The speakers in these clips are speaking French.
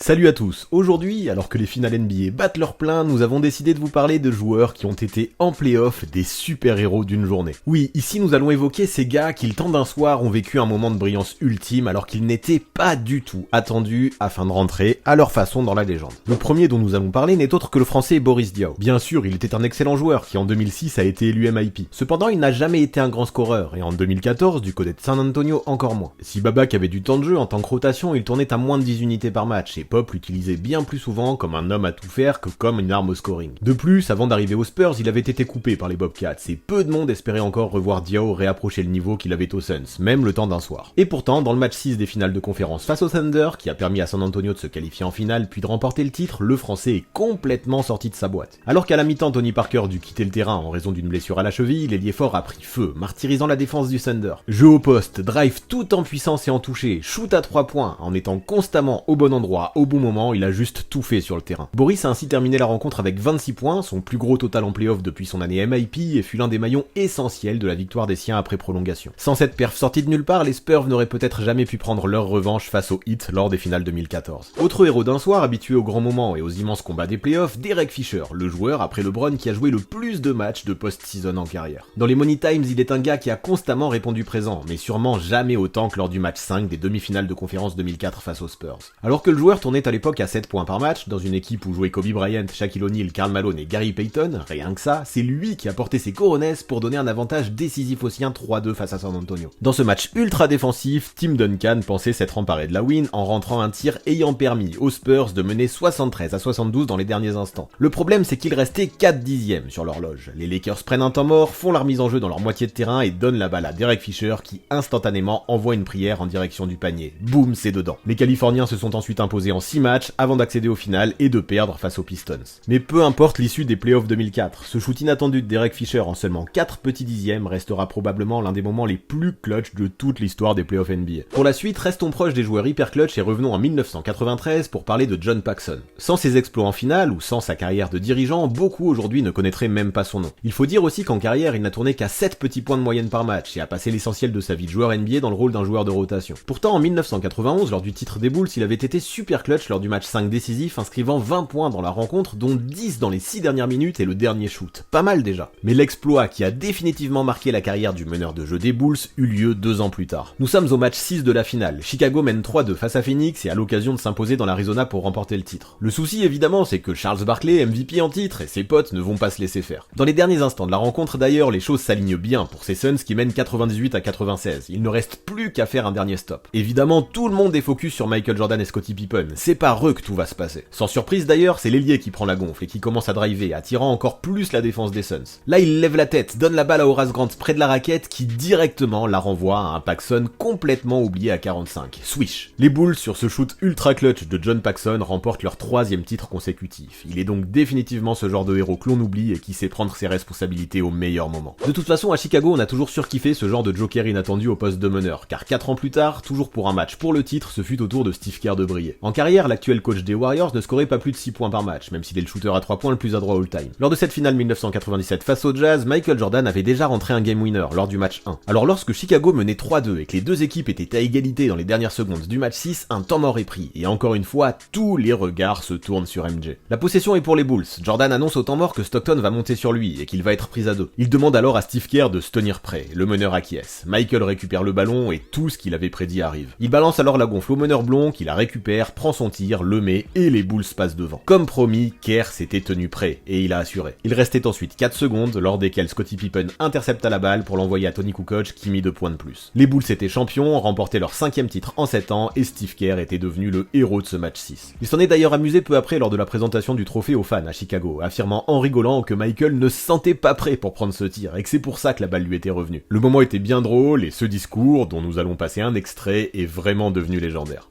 Salut à tous, aujourd'hui, alors que les finales NBA battent leur plein, nous avons décidé de vous parler de joueurs qui ont été en play-off des super-héros d'une journée. Oui, ici nous allons évoquer ces gars qui le temps d'un soir ont vécu un moment de brillance ultime alors qu'ils n'étaient pas du tout attendus afin de rentrer à leur façon dans la légende. Le premier dont nous allons parler n'est autre que le français Boris Diaw. Bien sûr, il était un excellent joueur qui en 2006 a été élu MIP. Cependant, il n'a jamais été un grand scoreur et en 2014, du côté de San Antonio, encore moins. Si Babac avait du temps de jeu en tant que rotation, il tournait à moins de 10 unités par match et Pop l'utilisait bien plus souvent comme un homme à tout faire que comme une arme au scoring. De plus, avant d'arriver aux Spurs, il avait été coupé par les Bobcats et peu de monde espérait encore revoir Diaw réapprocher le niveau qu'il avait aux Suns, même le temps d'un soir. Et pourtant, dans le match 6 des finales de conférence face au Thunder, qui a permis à San Antonio de se qualifier en finale puis de remporter le titre, le français est complètement sorti de sa boîte. Alors qu'à la mi-temps, Tony Parker dut quitter le terrain en raison d'une blessure à la cheville, l'ailier fort a pris feu, martyrisant la défense du Thunder. Jeu au poste, drive tout en puissance et en toucher, shoot à 3 points, en étant constamment au bon endroit, au bon moment, il a juste tout fait sur le terrain. Boris a ainsi terminé la rencontre avec 26 points, son plus gros total en play-off depuis son année MIP, et fut l'un des maillons essentiels de la victoire des siens après prolongation. Sans cette perf sortie de nulle part, les Spurs n'auraient peut-être jamais pu prendre leur revanche face aux Heat lors des finales 2014. Autre héros d'un soir, habitué aux grands moments et aux immenses combats des play-offs, Derek Fisher, le joueur après LeBron qui a joué le plus de matchs de post-season en carrière. Dans les Money Times, il est un gars qui a constamment répondu présent, mais sûrement jamais autant que lors du match 5 des demi-finales de conférence 2004 face aux Spurs. Alors que le joueur tournait à l'époque à 7 points par match, dans une équipe où jouaient Kobe Bryant, Shaquille O'Neal, Karl Malone et Gary Payton, rien que ça, c'est lui qui a porté ses coronets pour donner un avantage décisif aux siens 3-2 face à San Antonio. Dans ce match ultra défensif, Tim Duncan pensait s'être emparé de la win en rentrant un tir ayant permis aux Spurs de mener 73-72 dans les derniers instants. Le problème, c'est qu'il restait 4 dixièmes sur l'horloge. Les Lakers prennent un temps mort, font leur mise en jeu dans leur moitié de terrain et donnent la balle à Derek Fisher qui instantanément envoie une prière en direction du panier. Boum, c'est dedans. Les Californiens se sont ensuite imposés en 6 matchs avant d'accéder au final et de perdre face aux Pistons. Mais peu importe l'issue des playoffs 2004, ce shoot inattendu de Derek Fisher en seulement 4 petits dixièmes restera probablement l'un des moments les plus clutch de toute l'histoire des playoffs NBA. Pour la suite, restons proches des joueurs hyper clutch et revenons en 1993 pour parler de John Paxson. Sans ses exploits en finale ou sans sa carrière de dirigeant, beaucoup aujourd'hui ne connaîtraient même pas son nom. Il faut dire aussi qu'en carrière, il n'a tourné qu'à 7 petits points de moyenne par match et a passé l'essentiel de sa vie de joueur NBA dans le rôle d'un joueur de rotation. Pourtant, en 1991, lors du titre des Bulls, il avait été super clutch lors du match 5 décisif, inscrivant 20 points dans la rencontre, dont 10 dans les 6 dernières minutes et le dernier shoot. Pas mal déjà. Mais l'exploit qui a définitivement marqué la carrière du meneur de jeu des Bulls eut lieu 2 ans plus tard. Nous sommes au match 6 de la finale. Chicago mène 3-2 face à Phoenix et a l'occasion de s'imposer dans l'Arizona pour remporter le titre. Le souci évidemment, c'est que Charles Barkley, MVP en titre, et ses potes ne vont pas se laisser faire. Dans les derniers instants de la rencontre d'ailleurs, les choses s'alignent bien pour ces Suns qui mènent 98-96. Il ne reste plus qu'à faire un dernier stop. Évidemment, tout le monde est focus sur Michael Jordan et Scottie Pippen. C'est par eux que tout va se passer. Sans surprise d'ailleurs, c'est l'ailier qui prend la gonfle et qui commence à driver, attirant encore plus la défense des Suns. Là, il lève la tête, donne la balle à Horace Grant près de la raquette qui directement la renvoie à un Paxson complètement oublié à 45. Swish. Les Bulls, sur ce shoot ultra clutch de John Paxson, remportent leur 3e titre consécutif. Il est donc définitivement ce genre de héros que l'on oublie et qui sait prendre ses responsabilités au meilleur moment. De toute façon, à Chicago, on a toujours surkiffé ce genre de joker inattendu au poste de meneur, car 4 ans plus tard, toujours pour un match pour le titre, ce fut au tour de Steve Kerr de briller. En carrière, l'actuel coach des Warriors ne scorait pas plus de 6 points par match, même s'il est le shooter à 3 points le plus adroit all-time. Lors de cette finale 1997 face au Jazz, Michael Jordan avait déjà rentré un game winner lors du match 1. Alors lorsque Chicago menait 3-2 et que les deux équipes étaient à égalité dans les dernières secondes du match 6, un temps mort est pris, et encore une fois, tous les regards se tournent sur MJ. La possession est pour les Bulls. Jordan annonce au temps mort que Stockton va monter sur lui et qu'il va être pris à 2. Il demande alors à Steve Kerr de se tenir prêt. Le meneur acquiesce. Michael récupère le ballon et tout ce qu'il avait prédit arrive. Il balance alors la gonfle au meneur blond qui la récupère, prend son tir, le met et les Bulls passent devant. Comme promis, Kerr s'était tenu prêt et il a assuré. Il restait ensuite 4 secondes lors desquelles Scottie Pippen intercepta la balle pour l'envoyer à Tony Kukoc qui mit 2 points de plus. Les Bulls étaient champions, remportaient leur 5e titre en 7 ans et Steve Kerr était devenu le héros de ce match 6. Il s'en est d'ailleurs amusé peu après lors de la présentation du trophée aux fans à Chicago, affirmant en rigolant que Michael ne se sentait pas prêt pour prendre ce tir et que c'est pour ça que la balle lui était revenue. Le moment était bien drôle et ce discours, dont nous allons passer un extrait, est vraiment devenu légendaire.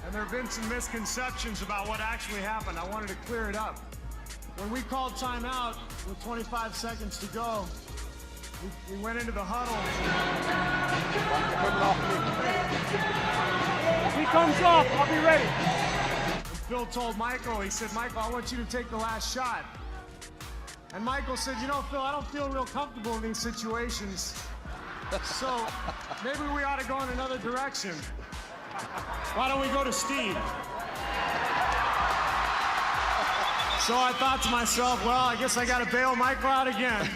And there have been some misconceptions about what actually happened. I wanted to clear it up. When we called timeout with 25 seconds to go, we went into the huddle. If he comes off, I'll be ready. And Phil told Michael, he said, Michael, I want you to take the last shot. And Michael said, you know, Phil, I don't feel real comfortable in these situations. So, maybe we ought to go in another direction. Why don't we go to Steve? So I thought to myself, well, I guess I gotta bail Michael out again.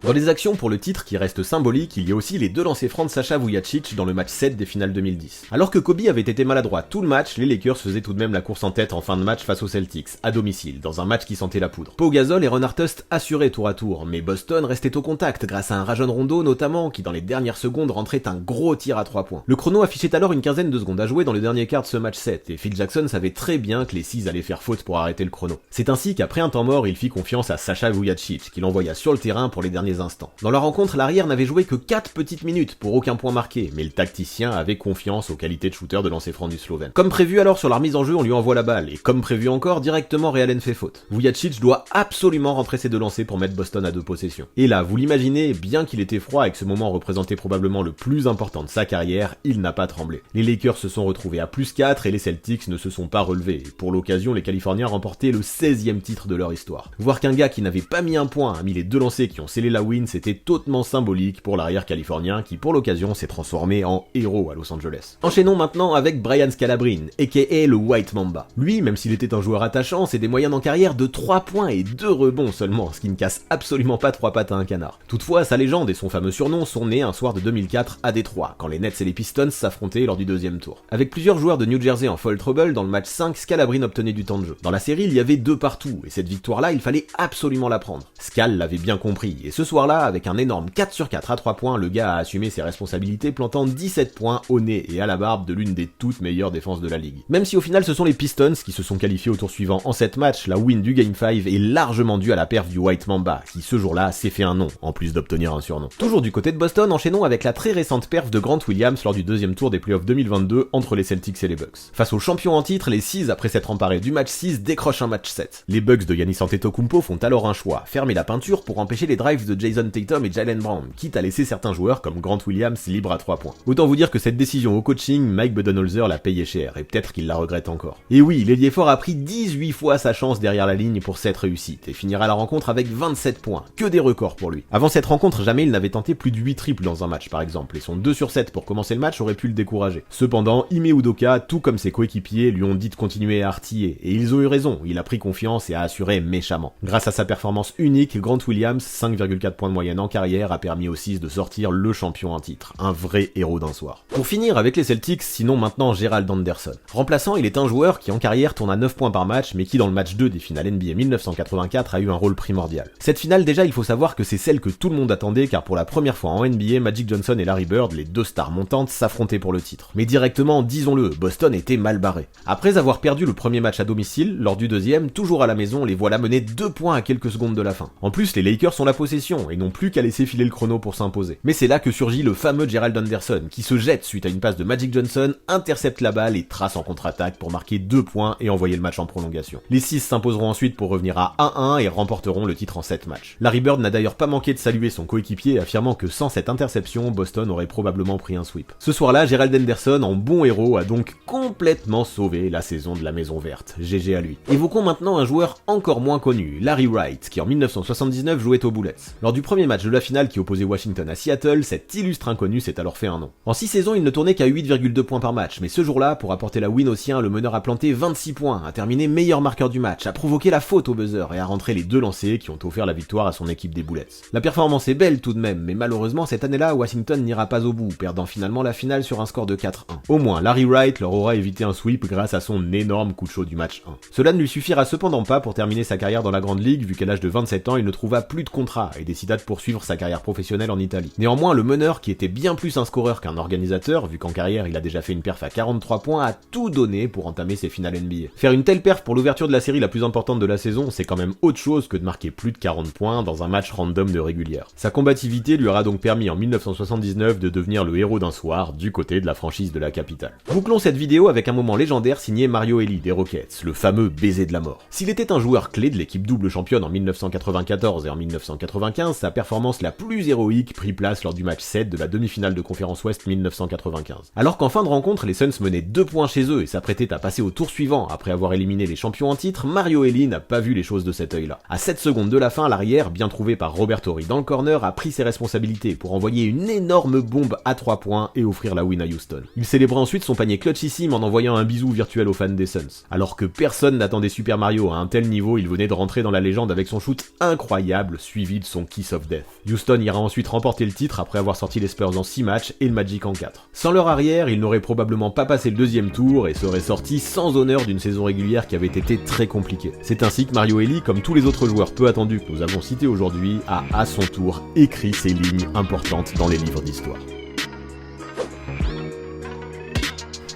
Dans les actions pour le titre qui restent symboliques, il y a aussi les deux lancers francs de Sasha Vujacic dans le match 7 des finales 2010. Alors que Kobe avait été maladroit tout le match, les Lakers faisaient tout de même la course en tête en fin de match face aux Celtics, à domicile, dans un match qui sentait la poudre. Pau Gasol et Ron Artest assuraient tour à tour, mais Boston restait au contact grâce à un Rajon Rondo notamment qui dans les dernières secondes rentrait un gros tir à 3 points. Le chrono affichait alors une quinzaine de secondes à jouer dans le dernier quart de ce match 7 et Phil Jackson savait très bien que les Seas allaient faire faute pour arrêter le chrono. C'est ainsi qu'après un temps mort, il fit confiance à Sasha Vujacic qui l'envoya sur le terrain pour les derniers instants. Dans leur rencontre, l'arrière n'avait joué que 4 petites minutes pour aucun point marqué, mais le tacticien avait confiance aux qualités de shooter de lancer franc du Slovène. Comme prévu alors sur la remise en jeu, on lui envoie la balle, et comme prévu encore, directement Ray Allen fait faute. Vujacic doit absolument rentrer ses deux lancers pour mettre Boston à 2 possessions. Et là, vous l'imaginez, bien qu'il était froid et que ce moment représentait probablement le plus important de sa carrière, il n'a pas tremblé. Les Lakers se sont retrouvés à +4 et les Celtics ne se sont pas relevés. Et pour l'occasion, les Californiens remportaient le 16e titre de leur histoire. Voir qu'un gars qui n'avait pas mis un point a mis les deux lancers qui ont scellé la win, c'était hautement symbolique pour l'arrière californien qui pour l'occasion s'est transformé en héros à Los Angeles. Enchaînons maintenant avec Brian Scalabrine, aka le White Mamba. Lui, même s'il était un joueur attachant, c'est des moyennes en carrière de 3 points et 2 rebonds seulement, ce qui ne casse absolument pas 3 pattes à un canard. Toutefois, sa légende et son fameux surnom sont nés un soir de 2004 à Détroit, quand les Nets et les Pistons s'affrontaient lors du deuxième tour. Avec plusieurs joueurs de New Jersey en foul trouble, dans le match 5, Scalabrine obtenait du temps de jeu. Dans la série, il y avait 2 partout, et cette victoire-là, il fallait absolument la prendre. Scal l'avait bien compris, et ce soir-là, avec un énorme 4/4 à 3 points, le gars a assumé ses responsabilités, plantant 17 points au nez et à la barbe de l'une des toutes meilleures défenses de la ligue. Même si au final ce sont les Pistons qui se sont qualifiés au tour suivant en 7 matchs, la win du Game 5 est largement due à la perf du White Mamba, qui ce jour-là s'est fait un nom, en plus d'obtenir un surnom. Toujours du côté de Boston, enchaînons avec la très récente perf de Grant Williams lors du deuxième tour des playoffs 2022 entre les Celtics et les Bucks. Face aux champions en titre, les Seas, après s'être emparés du match 6, décrochent un match 7. Les Bucks de Giannis Antetokounmpo font alors un choix, fermer la peinture pour empêcher les drives de Jason Tatum et Jaylen Brown, quitte à laisser certains joueurs comme Grant Williams libres à 3 points. Autant vous dire que cette décision au coaching, Mike Budenholzer l'a payé cher, et peut-être qu'il la regrette encore. Et oui, l'ailier fort a pris 18 fois sa chance derrière la ligne pour cette réussite, et finira la rencontre avec 27 points, que des records pour lui. Avant cette rencontre, jamais il n'avait tenté plus de 8 triples dans un match par exemple, et son 2/7 pour commencer le match aurait pu le décourager. Cependant, Ime Udoka, tout comme ses coéquipiers, lui ont dit de continuer à artiller, et ils ont eu raison, il a pris confiance et a assuré méchamment. Grâce à sa performance unique, Grant Williams, 5,4 points de moyenne en carrière, a permis aux Seas de sortir le champion en titre, un vrai héros d'un soir. Pour finir avec les Celtics, sinon maintenant Gerald Anderson. Remplaçant, il est un joueur qui en carrière tourne à 9 points par match, mais qui dans le match 2 des finales NBA 1984 a eu un rôle primordial. Cette finale déjà, il faut savoir que c'est celle que tout le monde attendait, car pour la première fois en NBA, Magic Johnson et Larry Bird, les deux stars montantes, s'affrontaient pour le titre. Mais directement, disons-le, Boston était mal barré. Après avoir perdu le premier match à domicile, lors du deuxième, toujours à la maison, les voilà menés 2 points à quelques secondes de la fin. En plus, les Lakers ont la possession, et n'ont plus qu'à laisser filer le chrono pour s'imposer. Mais c'est là que surgit le fameux Gerald Anderson, qui se jette suite à une passe de Magic Johnson, intercepte la balle et trace en contre-attaque pour marquer 2 points et envoyer le match en prolongation. Les Seas s'imposeront ensuite pour revenir à 1-1 et remporteront le titre en 7 matchs. Larry Bird n'a d'ailleurs pas manqué de saluer son coéquipier, affirmant que sans cette interception, Boston aurait probablement pris un sweep. Ce soir-là, Gerald Anderson, en bon héros, a donc complètement sauvé la saison de la Maison Verte. GG à lui. Évoquons maintenant un joueur encore moins connu, Larry Wright, qui en 1979 jouait aux Bullets. Lors du premier match de la finale qui opposait Washington à Seattle, cet illustre inconnu s'est alors fait un nom. En 6 saisons, il ne tournait qu'à 8,2 points par match, mais ce jour-là, pour apporter la win aux siens, le meneur a planté 26 points, a terminé meilleur marqueur du match, a provoqué la faute au buzzer et a rentré les 2 lancers qui ont offert la victoire à son équipe des Bullets. La performance est belle tout de même, mais malheureusement cette année-là, Washington n'ira pas au bout, perdant finalement la finale sur un score de 4-1. Au moins, Larry Wright leur aura évité un sweep grâce à son énorme coup de chaud du match 1. Cela ne lui suffira cependant pas pour terminer sa carrière dans la grande ligue, vu qu'à l'âge de 27 ans, il ne trouva plus de contrat et décida de poursuivre sa carrière professionnelle en Italie. Néanmoins, le meneur, qui était bien plus un scoreur qu'un organisateur, vu qu'en carrière il a déjà fait une perf à 43 points, a tout donné pour entamer ses finales NBA. Faire une telle perf pour l'ouverture de la série la plus importante de la saison, c'est quand même autre chose que de marquer plus de 40 points dans un match random de régulière. Sa combativité lui aura donc permis en 1979 de devenir le héros d'un soir du côté de la franchise de la capitale. Bouclons cette vidéo avec un moment légendaire signé Mario Elie des Rockets, le fameux baiser de la mort. S'il était un joueur clé de l'équipe double championne en 1994 et en 1995, 1995, sa performance la plus héroïque prit place lors du match 7 de la demi-finale de conférence Ouest 1995. Alors qu'en fin de rencontre, les Suns menaient 2 points chez eux et s'apprêtaient à passer au tour suivant après avoir éliminé les champions en titre, Mario Elie n'a pas vu les choses de cet œil-là. À 7 secondes de la fin, l'arrière, bien trouvé par Robert Horry dans le corner, a pris ses responsabilités pour envoyer une énorme bombe à 3 points et offrir la win à Houston. Il célébrait ensuite son panier clutchissime en envoyant un bisou virtuel aux fans des Suns. Alors que personne n'attendait Super Mario à un tel niveau, il venait de rentrer dans la légende avec son shoot incroyable, suivi de son Kiss of Death. Houston ira ensuite remporter le titre après avoir sorti les Spurs en 6 matchs et le Magic en 4. Sans leur arrière, ils n'auraient probablement pas passé le deuxième tour et seraient sortis sans honneur d'une saison régulière qui avait été très compliquée. C'est ainsi que Mario Elie, comme tous les autres joueurs peu attendus que nous avons cités aujourd'hui, a à son tour écrit ces lignes importantes dans les livres d'histoire.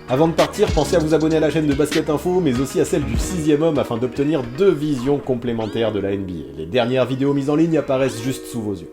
Avant de partir, pensez à vous abonner à la chaîne de Basket Info, mais aussi à celle du 6ème homme afin d'obtenir 2 visions complémentaires de la NBA. Les dernières vidéos mises en ligne apparaissent juste sous vos yeux.